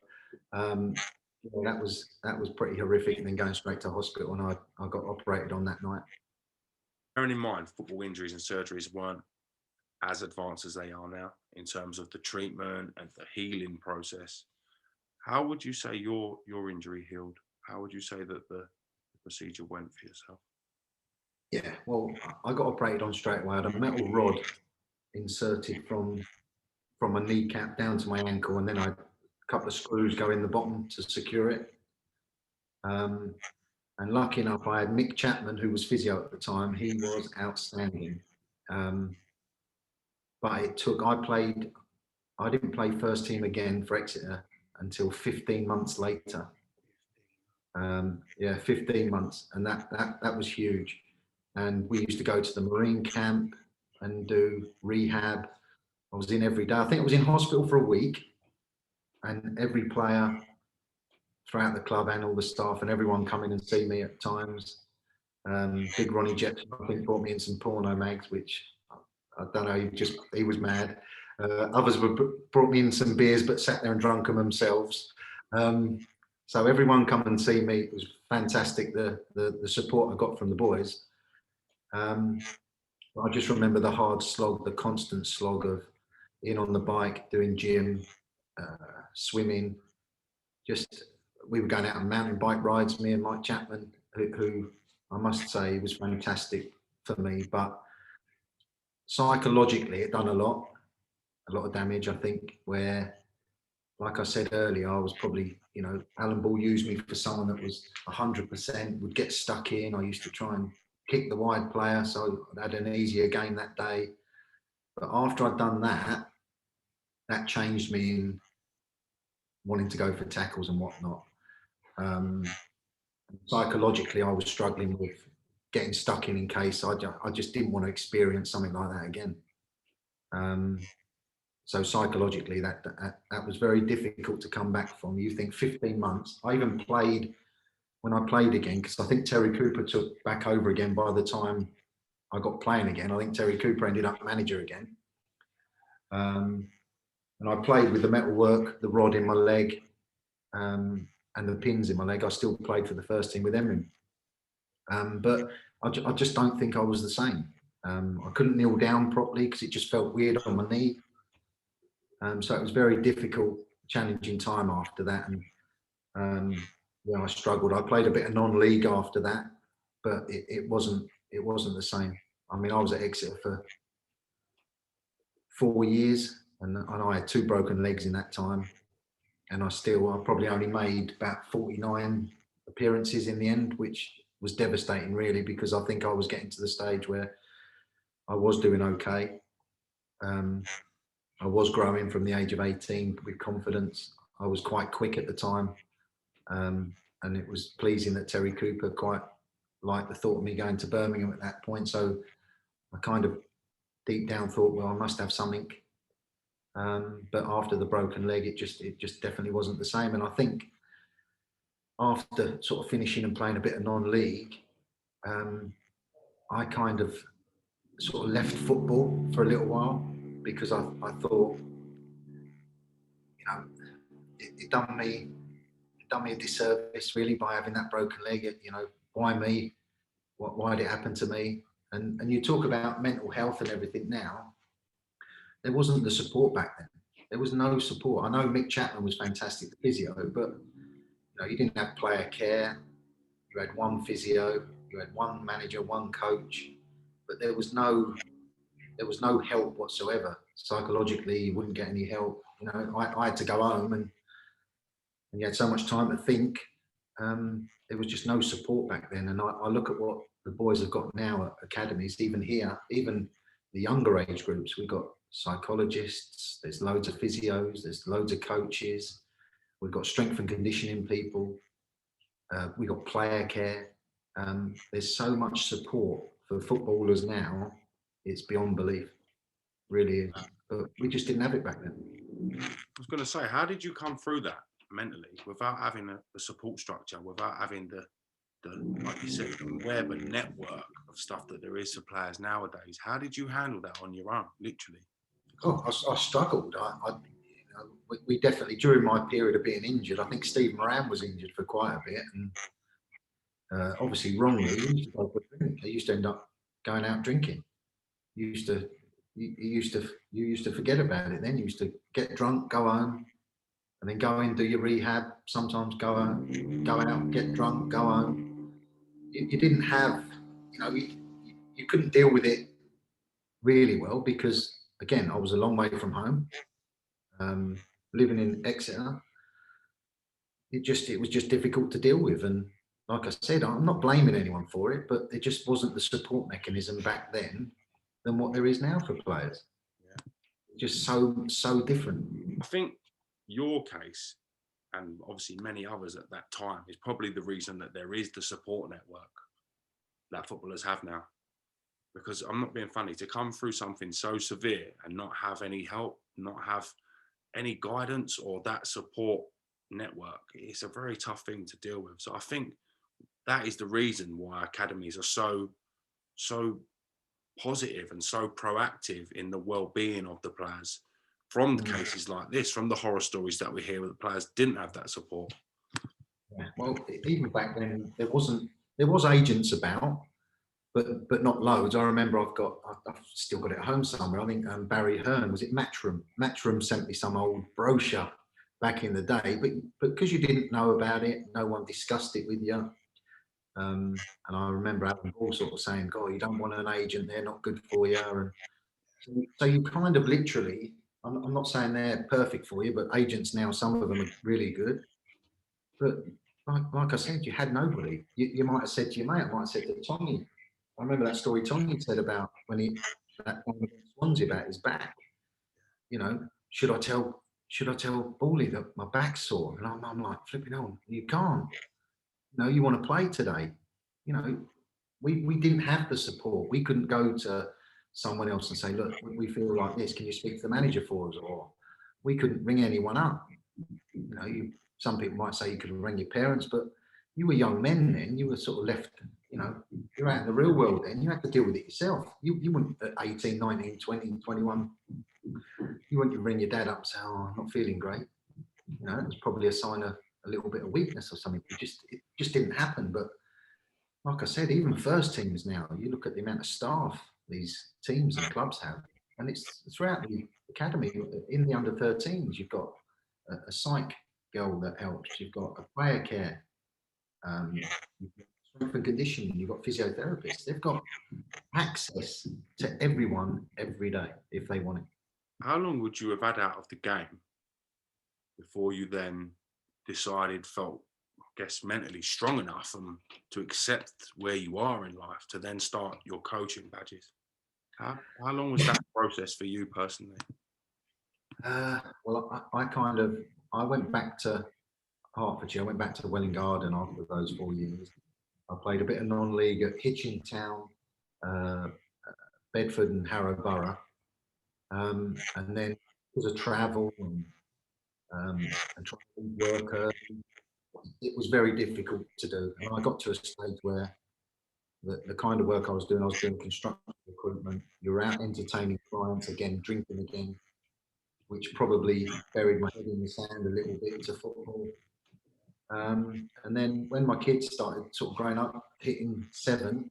that was pretty horrific. And then going straight to hospital, and I got operated on that night. Bearing in mind, football injuries and surgeries weren't as advanced as they are now in terms of the treatment and the healing process. How would you say your injury healed? How would you say that the procedure went for yourself? Yeah, well, I got operated on straight away. I had a metal rod inserted from my kneecap down to my ankle, and then a couple of screws go in the bottom to secure it. And lucky enough, I had Mick Chapman, who was physio at the time. He was outstanding. But I didn't play first team again for Exeter until 15 months later. 15 months, and that was huge. And we used to go to the Marine camp and do rehab. I was in every day. I think I was in hospital for a week, and every player throughout the club and all the staff and everyone come in and see me at times. Big Ronnie Jepson, I think, brought me in some porno mags, which I don't know, he was mad. Others brought me in some beers, but sat there and drunk them themselves. So everyone come and see me. It was fantastic, the support I got from the boys. I just remember the hard slog, the constant slog of being on the bike, doing gym, swimming. We were going out on mountain bike rides, me and Mike Chapman, who I must say was fantastic for me. But psychologically, it done a lot of damage, I think, where, like I said earlier, I was probably, Alan Ball used me for someone that was 100%, would get stuck in. I used to try and kick the wide player, so I had an easier game that day. But after I'd done that, that changed me in wanting to go for tackles and whatnot. Psychologically, I was struggling with getting stuck in case I just didn't want to experience something like that again. So psychologically, that was very difficult to come back from. You think 15 months. I even played when I played again, because I think Terry Cooper took back over again by the time I got playing again. I think Terry Cooper ended up manager again. And I played with the metalwork, the rod in my leg, and the pins in my leg. I still played for the first team with them. But I just don't think I was the same. I couldn't kneel down properly because it just felt weird on my knee. So it was very difficult, challenging time after that. And I struggled. I played a bit of non-league after that, but it wasn't the same. I mean, I was at Exeter for 4 years, and I had 2 broken legs in that time. And I probably only made about 49 appearances in the end, which was devastating, really, because I think I was getting to the stage where I was doing okay. I was growing from the age of 18 with confidence. I was quite quick at the time, and it was pleasing that Terry Cooper quite liked the thought of me going to Birmingham at that point. So I kind of deep down thought, well, I must have something. But after the broken leg, it just definitely wasn't the same. And I think after sort of finishing and playing a bit of non-league, I kind of sort of left football for a little while because I thought, you know, it done me a disservice really by having that broken leg. You know, why me? Why did it happen to me? And you talk about mental health and everything now. There wasn't the support back then. There was no support. I know Mick Chapman was fantastic, the physio, but you know, you didn't have player care. You had one physio, you had one manager, one coach, but there was no help whatsoever. Psychologically, you wouldn't get any help. You know, I had to go home, and you had so much time to think. There was just no support back then. And I look at what the boys have got now at academies, even here, even the younger age groups. We've got psychologists, there's loads of physios, there's loads of coaches, we've got strength and conditioning people, we've got player care. There's so much support for footballers now, it's beyond belief, really is. But we just didn't have it back then. I was going to say, how did you come through that mentally without having the support structure, without having the like you said, the web and network of stuff that there is for players nowadays? How did you handle that on your own, literally? Oh, I struggled. We definitely, during my period of being injured, I think Steve Moran was injured for quite a bit, and obviously wrongly, he used to end up going out drinking. You used to forget about it. Then you used to get drunk, go home, and then go in, do your rehab. Sometimes go out, get drunk, go home. You didn't have, you know, you couldn't deal with it really well because, again, I was a long way from home. Living in Exeter, it was just difficult to deal with. And like I said, I'm not blaming anyone for it, but there just wasn't the support mechanism back then than what there is now for players. Yeah. Just so different. I think your case, and obviously many others at that time, is probably the reason that there is the support network that footballers have now. Because I'm not being funny, to come through something so severe and not have any help, not have any guidance or that support network, it's a very tough thing to deal with. So I think that is the reason why academies are so positive and so proactive in the well-being of the players, from the cases like this, from the horror stories that we hear where the players didn't have that support. Yeah. Well, even back then, there was agents about, but not loads. I remember I've still got it at home somewhere. I think Barry Hearn, was it Matchroom? Matchroom sent me some old brochure back in the day, but because you didn't know about it, no one discussed it with you. And I remember Alan Ball sort of saying, "God, you don't want an agent; they're not good for you." And so you kind of literally, I'm not saying they're perfect for you, but agents now, some of them are really good. But like I said, you had nobody. You might have said to your mate, I might have said to Tommy. I remember that story Tommy said about when that one against Swansea about his back. You know, should I tell Bally that my back's sore? And I'm like, flipping on, you can't. No, you want to play today. You know, we didn't have the support. We couldn't go to someone else and say, look, we feel like this. Can you speak to the manager for us? Or we couldn't ring anyone up. You know, some people might say you could ring your parents, but you were young men then. You were sort of left, you know, you're out in the real world then. You had to deal with it yourself. You wouldn't at 18, 19, 20, 21, you wouldn't ring your dad up and say, oh, I'm not feeling great. You know, it was probably a sign of a little bit of weakness or something. It just didn't happen. But like I said, even first teams now, you look at the amount of staff these teams and clubs have, and it's throughout the academy. In the under 13s, you've got a psych girl that helps. You've got a player care, strength and conditioning. You've got physiotherapists. They've got access to everyone every day if they want it. How long would you have had out of the game before you then felt, I guess, mentally strong enough to accept where you are in life to then start your coaching badges? How long was that process for you personally? Well, I kind of I went back to Hertfordshire. I went back to Welwyn Garden after those 4 years. I played a bit of non-league at Hitchin Town, uh, Bedford and Harrow Borough. And then because of travel and trying to work early, it was very difficult to do. And I got to a stage where the kind of work I was doing construction recruitment. You're out entertaining clients again, drinking again, which probably buried my head in the sand a little bit into football. And then when my kids started sort of growing up, hitting 7,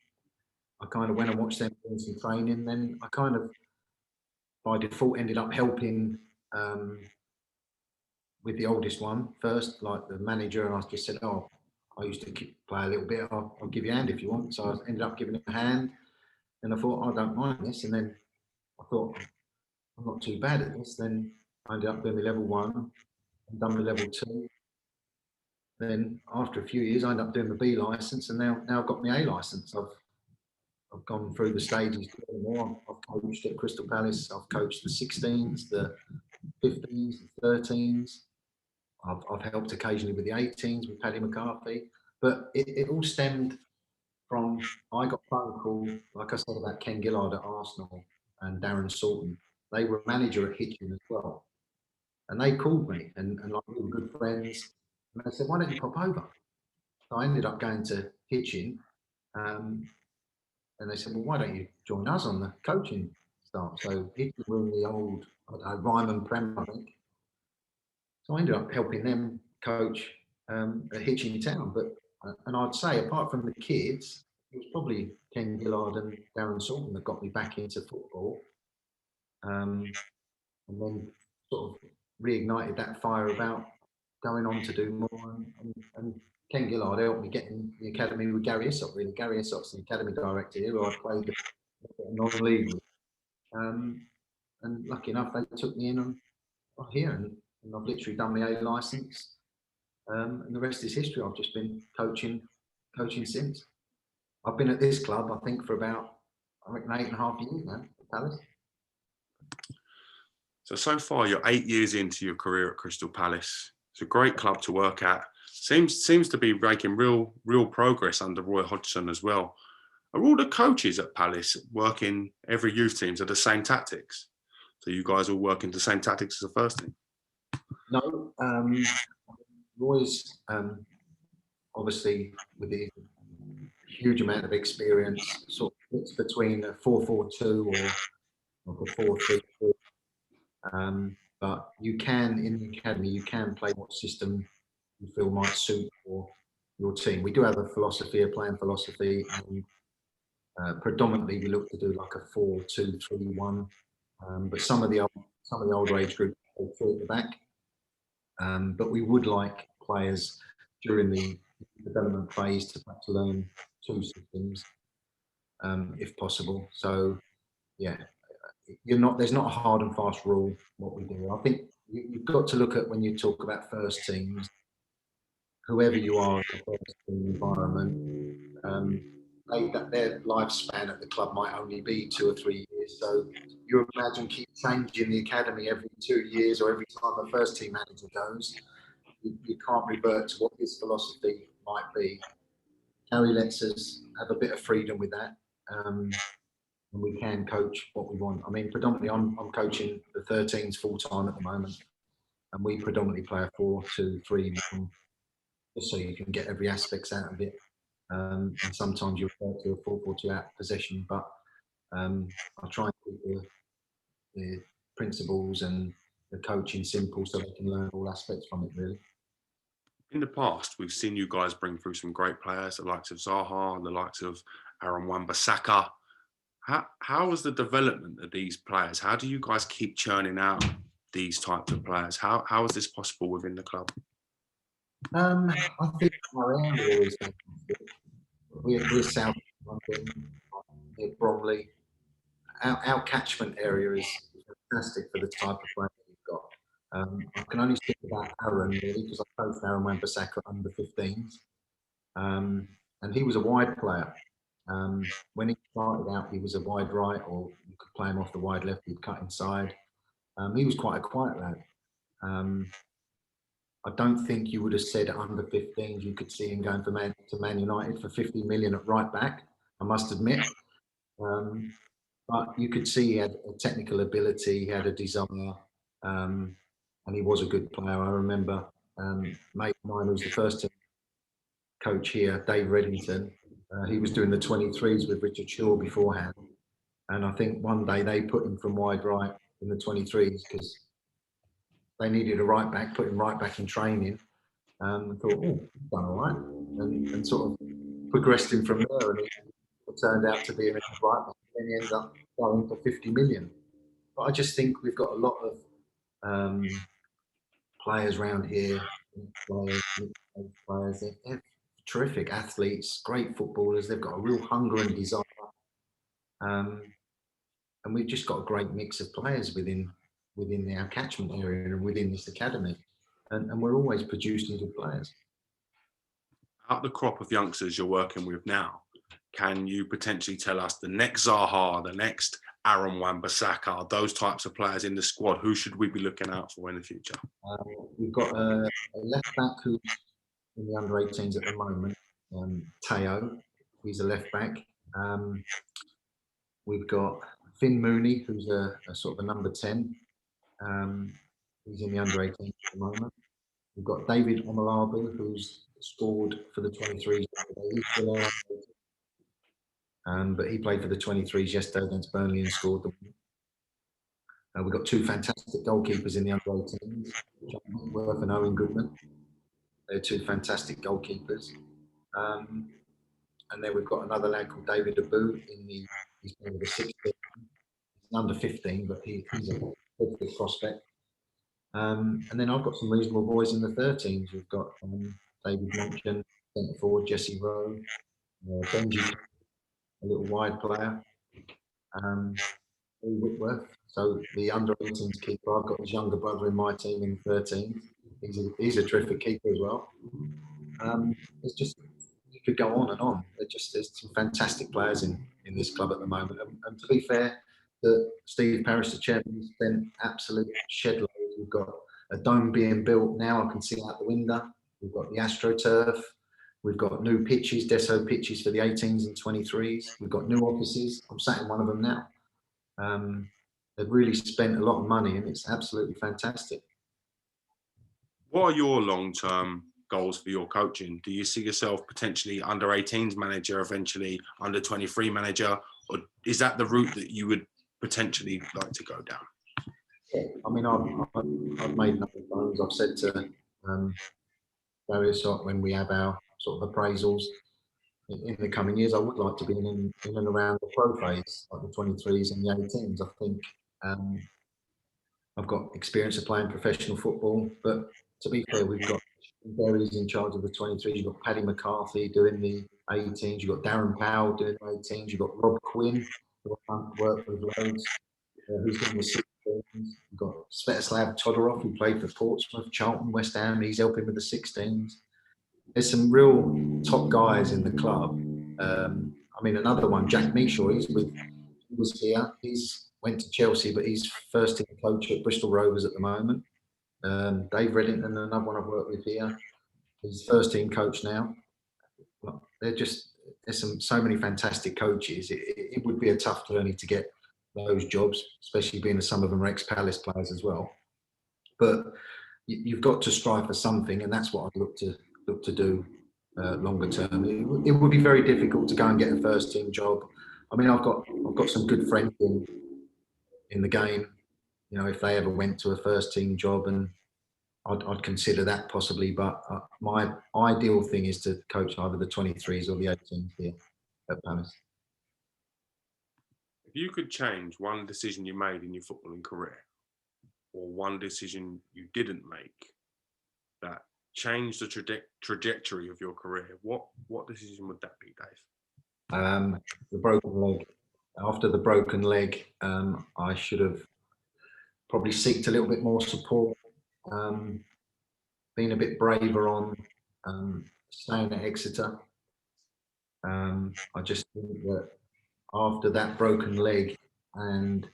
I kind of went and watched them doing some training. Then I kind of, by default, ended up helping with the oldest one first, like the manager, and I just said, "Oh, I used to play a little bit. I'll give you a hand if you want." So I ended up giving him a hand, and I thought, "I don't mind this." And then I thought, "I'm not too bad at this." Then I ended up doing my level 1 and done my level 2. Then after a few years, I ended up doing the B license, and now I've got my A license. I've gone through the stages more. I've coached at Crystal Palace. I've coached the 16s, the 15s, the 13s. I've helped occasionally with the 18s with Paddy McCarthy. But it all stemmed from, I got a phone call, like I said, about Ken Gillard at Arsenal and Darren Salton. They were manager at Hitchin as well. And they called me, and like we were good friends. And they said, "Why don't you pop over?" So I ended up going to Hitchin. And they said, "Well, why don't you join us on the coaching staff?" So Hitchin were in the old Ryman Prem, I think. So I ended up helping them coach at Hitchin Town. But and I'd say, apart from the kids, it was probably Ken Gillard and Darren Salton that got me back into football, and then sort of reignited that fire about going on to do more. And Ken Gillard helped me get in the academy with Gary Issop. Really, Gary Issop's the academy director here, who I played non-league with. And lucky enough, they took me in on here, and I've literally done my A license. And the rest is history. I've just been coaching since. I've been at this club, I think, for about, I reckon, 8.5 years now, Palace. So far, you're 8 years into your career at Crystal Palace. It's a great club to work at. Seems to be making real progress under Roy Hodgson as well. Are all the coaches at Palace working every youth team to the same tactics? So you guys all working the same tactics as the first team? No, Roy's obviously with the huge amount of experience, sort of fits between a 4-4-2 or a 4-3-3. But you can, in the academy, you can play what system you feel might suit your team. We do have a philosophy, a playing philosophy, and predominantly we look to do like a 4-2-3-1. But some of the older age groups play 3 at the back. But we would like players during the development phase to perhaps learn 2 systems, if possible. So, yeah, there's not a hard and fast rule what we do. I think you've got to look at, when you talk about first teams, whoever you are in the first team environment, their lifespan at the club might only be 2 or 3 years. So you imagine keep changing the academy every 2 years, or every time a first team manager goes. You can't revert to what his philosophy might be. Harry lets us have a bit of freedom with that, and we can coach what we want. I mean, predominantly I'm coaching the 13s full time at the moment, and we predominantly play a 4-2-3-1, just so you can get every aspect out of it. And sometimes you refer to a 4-4-2 out of possession, but I try and keep the principles and the coaching simple so they can learn all aspects from it, really. In the past, we've seen you guys bring through some great players, the likes of Zaha, the likes of Wan Bissaka. How was the development of these players? How do you guys keep churning out these types of players? How is this possible within the club? I think our area is we're South London, near Bromley. Our catchment area is fantastic for the type of player we've got. I can only speak about Aaron, really, because I coached Wan Bissaka under 15s. And he was a wide player. When he started out, he was a wide right, or you could play him off the wide left, he'd cut inside. He was quite a quiet lad. I don't think you would have said under 15s you could see him going to Man United for 50 million at right back, I must admit. But you could see he had a technical ability, he had a desire, and he was a good player. I remember mate of mine who was the first team coach here, Dave Reddington, he was doing the 23s with Richard Shaw beforehand. And I think one day they put him from wide right in the 23s because they needed a right back, put him right back in training. And thought, oh, he's done all right. And sort of progressed him from there. And it turned out to be a right back. And he ended up going for 50 million. But I just think we've got a lot of players around here, players, they're terrific athletes, great footballers. They've got a real hunger and desire. And we've just got a great mix of players within our catchment area and within this academy. And we're always producing good players. Out the crop of youngsters you're working with now, can you potentially tell us the next Zaha, the next Aaron Wan Bissaka, those types of players in the squad? Who should we be looking out for in the future? We've got a left back who's in the under 18s at the moment, Teo. He's a left back. We've got Finn Mooney, who's a sort of a number 10. He's in the under 18s at the moment. We've got David Omalabu, who's scored for the 23s. But he played for the 23s yesterday against Burnley and scored the win. We've got two fantastic goalkeepers in the under 18s, John Whitworth and Owen Goodman. They're two fantastic goalkeepers. And then we've got another lad called David Abu he's playing with the 16. He's under 15, but he's a good prospect. And then I've got some reasonable boys in the 13s. We've got David Monchen, centre forward, Jesse Rowe, Benji, a little wide player, Whitworth. So the under 18s keeper, I've got his younger brother in my team in the 13s. He's a terrific keeper as well. It's just, you could go on and on. There's some fantastic players in this club at the moment. And to be fair, Steve Parrish, the chairman, spent absolute shed loads. We've got a dome being built now. I can see out the window. We've got the AstroTurf. We've got new pitches, Deso pitches for the 18s and 23s. We've got new offices. I'm sat in one of them now. They've really spent a lot of money, and it's absolutely fantastic. What are your long-term goals for your coaching? Do you see yourself potentially under 18s manager, eventually under 23 manager, or is that the route that you would potentially like to go down? Yeah, I mean, I've made no bones. I've said to various when we have our sort of appraisals in the coming years, I would like to be in and around the pro phase, like the 23s and the 18s. I think I've got experience of playing professional football, but to be fair, we've got Berry's in charge of the 23s. You've got Paddy McCarthy doing the 18s. You've got Darren Powell doing the 18s. You've got Rob Quinn, who I've worked with loads, who's doing the 16s. You've got Svetoslav Todorov, who played for Portsmouth, Charlton, West Ham. He's helping with the 16s. There's some real top guys in the club. I mean, another one, Jack Meashaw, he was here. He's went to Chelsea, but he's first team coach at Bristol Rovers at the moment. Dave Reddington, another one I've worked with here. He's first team coach now. There's so many fantastic coaches. It would be a tough journey to get those jobs, especially being some of them are ex-Palace players as well. But you've got to strive for something, and that's what I'd look to do longer term. It would be very difficult to go and get a first team job. I mean, I've got some good friends in the game. You know, if they ever went to a first team job, and I'd consider that possibly. But my ideal thing is to coach either the 23s or the 18s here at Palace. If you could change one decision you made in your footballing career, or one decision you didn't make that changed the trajectory of your career, what decision would that be, Dave? The broken leg. After the broken leg, I should have probably sought a little bit more support, been a bit braver on staying at Exeter. I just think that after that broken leg and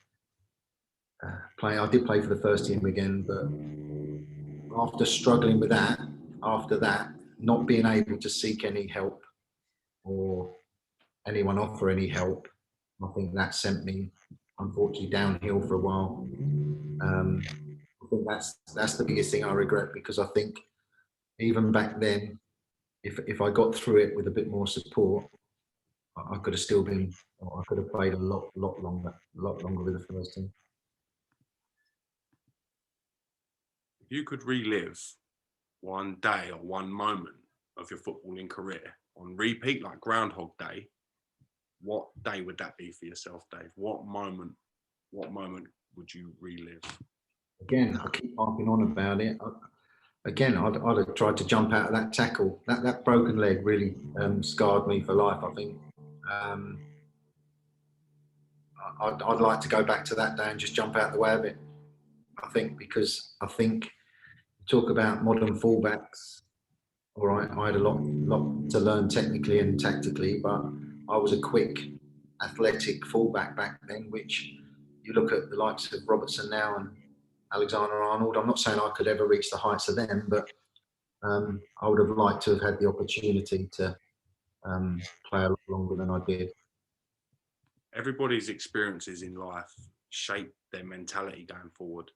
I did play for the first team again, but after struggling with that, after that, not being able to seek any help or anyone offer any help, I think that sent me, unfortunately, downhill for a while. I think that's the biggest thing I regret, because I think even back then, if I got through it with a bit more support, I could have still been, or I could have played a lot longer with the first team. If you could relive one day or one moment of your footballing career on repeat, like Groundhog Day, what day would that be for yourself, Dave? What moment would you relive? Again, I keep harping on about it. I'd have tried to jump out of that tackle. That broken leg really scarred me for life, I think. I'd like to go back to that day and just jump out the way of it. I think, because I think, talk about modern fullbacks. All right, I had a lot to learn technically and tactically, but I was a quick, athletic fullback back then, which you look at the likes of Robertson now and Alexander-Arnold. I'm not saying I could ever reach the heights of them, but I would have liked to have had the opportunity to play a lot longer than I did. Everybody's experiences in life shape their mentality going forward.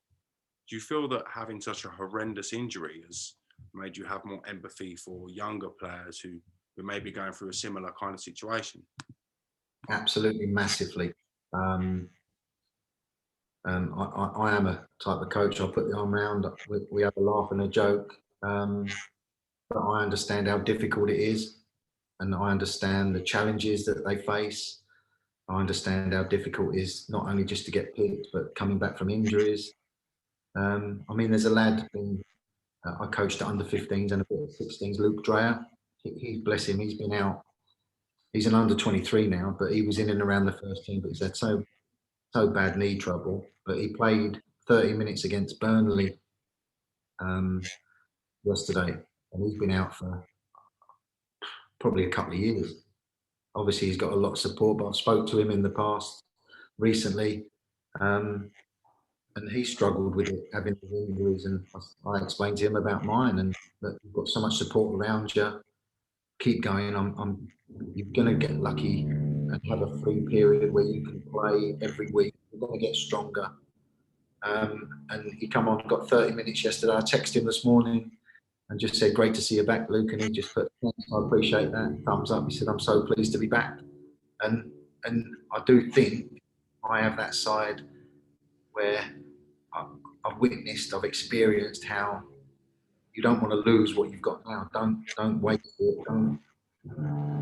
Do you feel that having such a horrendous injury has made you have more empathy for younger players who may be going through a similar kind of situation? Absolutely, massively. I am a type of coach. I'll put the arm around. We have a laugh and a joke. But I understand how difficult it is, and I understand the challenges that they face. I understand how difficult it is, not only just to get picked, but coming back from injuries. I mean, there's a lad I coached at under 15s and a bit of 16s, Luke Dreyer. He bless him, he's been out. He's an under 23 now, but he was in and around the first team, but he's had so bad knee trouble. But he played 30 minutes against Burnley yesterday, and he's been out for probably a couple of years. Obviously, he's got a lot of support, but I've spoke to him in the past recently, and he struggled with it, having injuries. And I explained to him about mine, and that you've got so much support around you. Keep going. You're going to get lucky and have a free period where you can play every week. You're going to get stronger. And he come on, got 30 minutes yesterday. I texted him this morning and just said, "Great to see you back, Luke." And he just put, "Thanks, I appreciate that." Thumbs up. He said, "I'm so pleased to be back." And I do think I have that side where I've witnessed, I've experienced how you don't want to lose what you've got now. Don't waste it.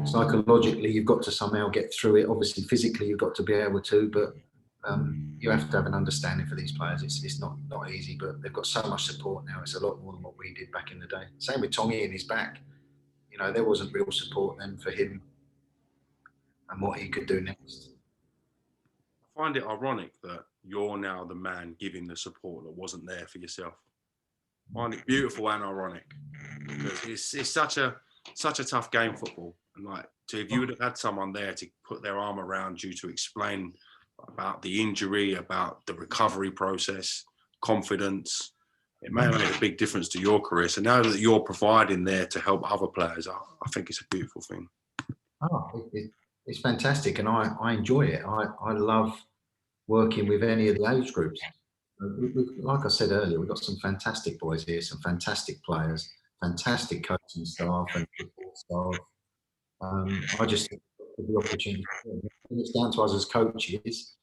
Psychologically, you've got to somehow get through it. Obviously, physically, you've got to be able to, but you have to have an understanding for these players. It's not easy, but they've got so much support now. It's a lot more than what we did back in the day. Same with Tongy and his back. You know, there wasn't real support then for him and what he could do next. I find it ironic that you're now the man giving the support that wasn't there for yourself. I find it beautiful and ironic, because it's such a tough game, football. And like, if you would have had someone there to put their arm around you to explain about the injury, about the recovery process, confidence, it may have made a big difference to your career. So now that you're providing there to help other players, I think it's a beautiful thing. Oh, it's fantastic, and I enjoy it. I love working with any of the age groups. Like I said earlier, we've got some fantastic boys here, some fantastic players, fantastic coaching staff and support staff. I just think the opportunity, and it's down to us as coaches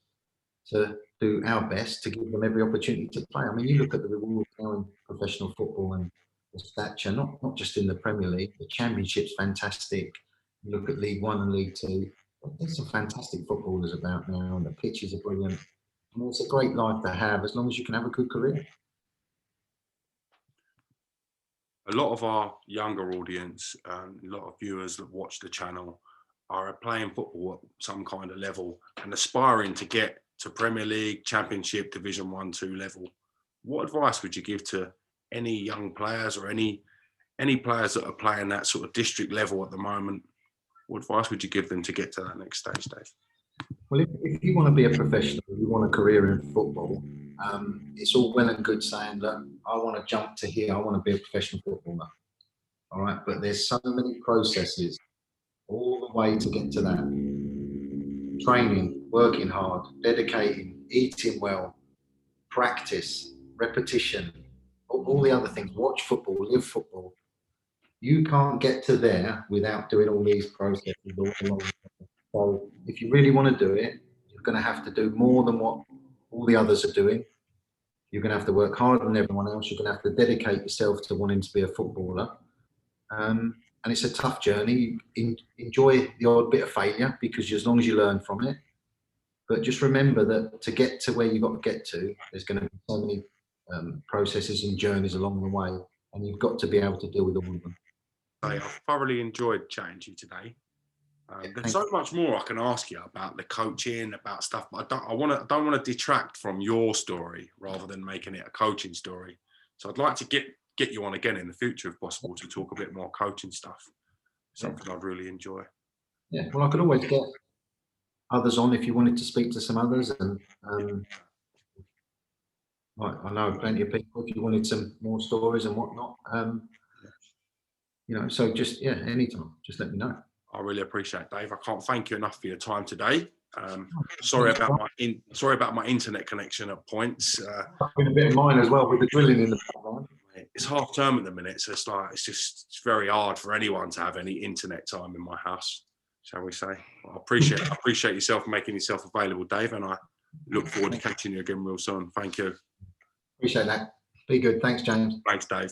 to do our best to give them every opportunity to play. I mean, you look at the rewards now in professional football and the stature, not just in the Premier League, the Championship's fantastic. You look at League One and League Two, there's some fantastic footballers about now, and the pitches are brilliant. I mean, it's a great life to have as long as you can have a good career. A lot of our younger audience, a lot of viewers that watch the channel are playing football at some kind of level and aspiring to get to Premier League, Championship, Division 1, 2 level. What advice would you give to any young players or any players that are playing that sort of district level at the moment? What advice would you give them to get to that next stage, Dave? Well, if you want to be a professional, you want a career in football, it's all well and good saying that I want to jump to here, I want to be a professional footballer. All right, but there's so many processes all the way to get to that. Training, working hard, dedicating, eating well, practice, repetition, all the other things. Watch football, live football. You can't get to there without doing all these processes all along. So if you really want to do it, you're going to have to do more than what all the others are doing. You're going to have to work harder than everyone else. You're going to have to dedicate yourself to wanting to be a footballer. And it's a tough journey. Enjoy the odd bit of failure, because as long as you learn from it. But just remember that to get to where you've got to get to, there's going to be so many processes and journeys along the way, and you've got to be able to deal with all of them. I've thoroughly enjoyed chatting to you today. There's so much more I can ask you about the coaching, about stuff, but I don't want to detract from your story rather than making it a coaching story. So I'd like to get you on again in the future, if possible, to talk a bit more coaching stuff. Something I'd really enjoy. Yeah, well, I could always get others on if you wanted to speak to some others, and I know plenty of people if you wanted some more stories and whatnot. So just anytime, just let me know. I really appreciate it, Dave. I can't thank you enough for your time today. Sorry about my internet connection at points. I've been a bit of mine as well with the drilling in the background. It's half term at the minute, so it's very hard for anyone to have any internet time in my house, shall we say. I appreciate yourself making yourself available, Dave, and I look forward to catching you again real soon. Thank you. Appreciate that. Be good. Thanks, James. Thanks, Dave.